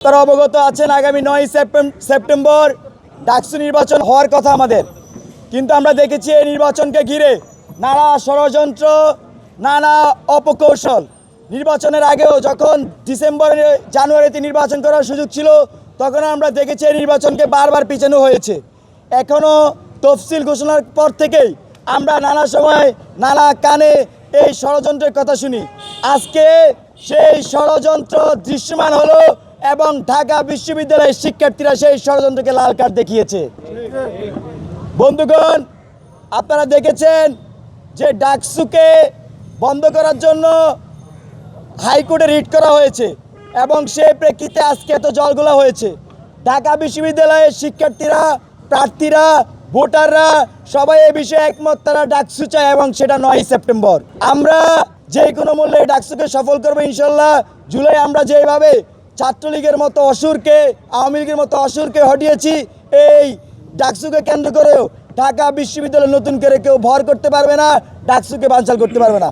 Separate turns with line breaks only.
তারা অবগত আছেন আগামী 9 সেপ্টেম্বর ডাকসু নির্বাচন হওয়ার কথা আমাদের, কিন্তু আমরা দেখেছি এই নির্বাচনকে ঘিরে নানা ষড়যন্ত্র, নানা অপকৌশল। নির্বাচনের আগেও যখন জানুয়ারিতে নির্বাচন করার সুযোগ ছিল, তখন আমরা দেখেছি এই নির্বাচনকে বারবার পিছানো হয়েছে। এখনও তফসিল ঘোষণার পর থেকেই আমরা নানা সময় নানা কানে এই ষড়যন্ত্রের কথা শুনি। আজকে সেই ষড়যন্ত্র দৃশ্যমান হলো এবং ঢাকা বিশ্ববিদ্যালয়ের শিক্ষার্থীরা সেই ষড়যন্ত্রকে লাল কার্ড দেখিয়েছে। বন্ধুগণ, আপনারা দেখেছেন যে ডাকসুকে বন্ধ করার জন্য হাইকোর্টে রিট করা হয়েছে এবং সেই প্রেক্ষিতে আজকে এত জলঘোলা হয়েছে। ঢাকা বিশ্ববিদ্যালয়ের শিক্ষার্থীরা, প্রার্থীরা, ভোটাররা সবাই এই বিষয়ে একমত। তারা ডাকসু চায় এবং সেটা 9 সেপ্টেম্বর। আমরা যে কোনো মূল্যে ডাকসুকে সফল করবো ইনশাল্লাহ। জুলাই আমরা যেভাবে ছাত্রলীগের মতো অসুরকে, আওয়ামী লীগের মতো অসুরকে হটিয়েছি, এই ডাকসুকে কেন্দ্র করেও ঢাকা বিশ্ববিদ্যালয় নতুন করে কেউ ভর করতে পারবে না, ডাকসুকে বানচাল করতে পারবে না।